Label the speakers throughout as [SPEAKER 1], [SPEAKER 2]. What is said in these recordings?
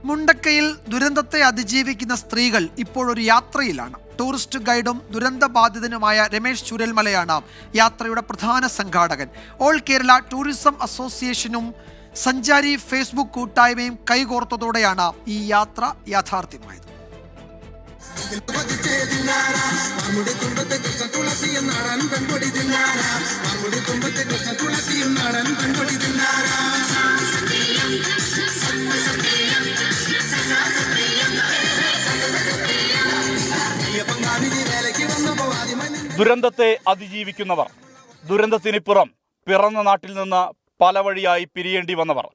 [SPEAKER 1] മുണ്ടക്കയിൽ ദുരന്തത്തെ അതിജീവിക്കുന്ന സ്ത്രീകൾ ഇപ്പോഴൊരു യാത്രയിലാണ്. ടൂറിസ്റ്റ് ഗൈഡും ദുരന്തബാധിതനുമായ രമേശ് ചൂരൽമലയാണ് യാത്രയുടെ പ്രധാന സംഘാടകൻ. ഓൾ കേരള ടൂറിസം അസോസിയേഷനും സഞ്ചാരി ഫേസ്ബുക്ക് കൂട്ടായ്മയും കൈകോർത്തതോടെയാണ് ഈ യാത്ര യാഥാർത്ഥ്യമായത്.
[SPEAKER 2] ദുരന്തത്തെ അതിജീവിക്കുന്നവർ, ദുരന്തത്തിനിപ്പുറം പിറന്ന നാട്ടിൽ നിന്ന് പല വഴിയായി പിരിയേണ്ടി വന്നവർ,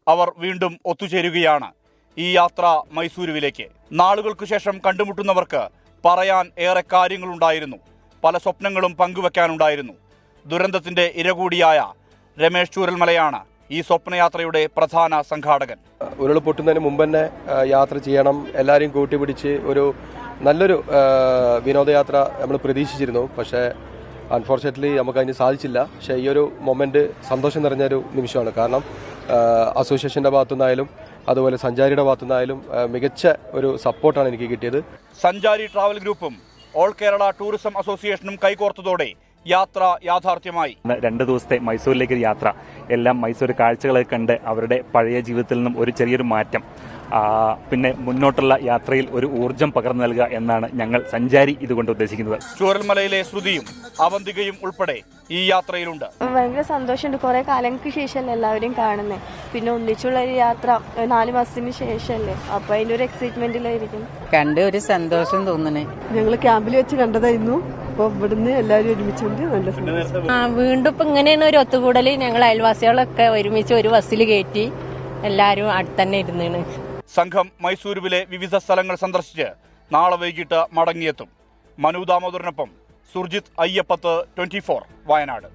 [SPEAKER 2] അവർ വീണ്ടും ഒത്തുചേരുകയാണ് ഈ യാത്ര മൈസൂരുവിലേക്ക്. നാളുകൾക്ക് ശേഷം കണ്ടുമുട്ടുന്നവർക്ക് പറയാൻ ഏറെ കാര്യങ്ങളുണ്ടായിരുന്നു, പല സ്വപ്നങ്ങളും പങ്കുവെക്കാനുണ്ടായിരുന്നു. ദുരന്തത്തിന്റെ ഇരകൂടിയായ രമേശ് ചൂരൽമലയാണ് ഈ സ്വപ്നയാത്രയുടെ പ്രധാന സംഘാടകൻ.
[SPEAKER 3] ഉരുൾപൊട്ടുന്നതിന് മുമ്പ് തന്നെ യാത്ര ചെയ്യണം, എല്ലാവരെയും കൂട്ടിപ്പിടിച്ച് ഒരു നല്ലൊരു വിനോദയാത്ര നമ്മൾ പ്രതീക്ഷിച്ചിരുന്നു. പക്ഷേ അൺഫോർച്യുനേറ്റ്ലി നമുക്ക് അതിന് സാധിച്ചില്ല. പക്ഷേ ഈ ഒരു മൊമെന്റ് സന്തോഷം നിറഞ്ഞൊരു നിമിഷമാണ്. കാരണം അസോസിയേഷന്റെ ഭാഗത്തുനിന്നായാലും അതുപോലെ സഞ്ചാരിയുടെ ഭാഗത്തുനിന്നായാലും മികച്ച ഒരു സപ്പോർട്ടാണ് എനിക്ക് കിട്ടിയത്.
[SPEAKER 2] സഞ്ചാരി ട്രാവൽ ഗ്രൂപ്പും ഓൾ കേരള ടൂറിസം അസോസിയേഷനും കൈകോർത്തതോടെ യാത്ര യാഥാർത്ഥ്യമായി.
[SPEAKER 4] 2 ദിവസത്തെ മൈസൂരിലേക്ക് യാത്ര, എല്ലാം മൈസൂർ കാഴ്ചകളൊക്കെ കണ്ട് അവരുടെ പഴയ ജീവിതത്തിൽ നിന്നും ഒരു ചെറിയൊരു മാറ്റം, പിന്നെ മുന്നോട്ടുള്ള യാത്രയിൽ ഒരു ഊർജം പകർന്നു നൽകുക എന്നാണ് ഞങ്ങൾ സഞ്ചാരി ഇതുകൊണ്ട് ഉദ്ദേശിക്കുന്നത്.
[SPEAKER 2] ചൂരൽമലയിലെ ശ്രുതിയും അവന്തികയും ഉൾപ്പെടെ ഈ യാത്രയിലുണ്ട്.
[SPEAKER 5] ഭയങ്കര സന്തോഷമുണ്ട്. കുറെ കാലങ്ങൾക്ക് ശേഷമല്ലേ എല്ലാവരെയും കാണുന്നത്. പിന്നെ ഒന്നിച്ചുള്ള ഒരു യാത്ര 4 മാസത്തിന് ശേഷമല്ലേ, അപ്പൊ അതിന്റെ ഒരു എക്സൈറ്റ്മെന്റിലായിരിക്കും.
[SPEAKER 6] കണ്ട് ഒരു സന്തോഷം തോന്നണേ.
[SPEAKER 7] ഞങ്ങൾ ക്യാമ്പിൽ വെച്ച് കണ്ടതായിരുന്നു. അപ്പൊ ഇവിടുന്ന് എല്ലാവരും ഒരുമിച്ചുണ്ട്. നല്ല സന്തോഷം.
[SPEAKER 8] വീണ്ടും ഇപ്പൊ ഇങ്ങനെയാണ് ഒരു ഒത്തുകൂടല്. ഞങ്ങൾ അയൽവാസികളൊക്കെ ഒരുമിച്ച് ഒരു ബസ്സിൽ കയറ്റി എല്ലാവരും അടുത്തന്നെ ഇരുന്നാണ്.
[SPEAKER 2] സംഘം മൈസൂരുവിലെ വിവിധ സ്ഥലങ്ങൾ സന്ദർശിച്ച് നാളെ വൈകിട്ട് മടങ്ങിയെത്തും. മനു ദാമോദരനൊപ്പം സുർജിത് അയ്യപ്പത്ത്, 24 വയനാട്.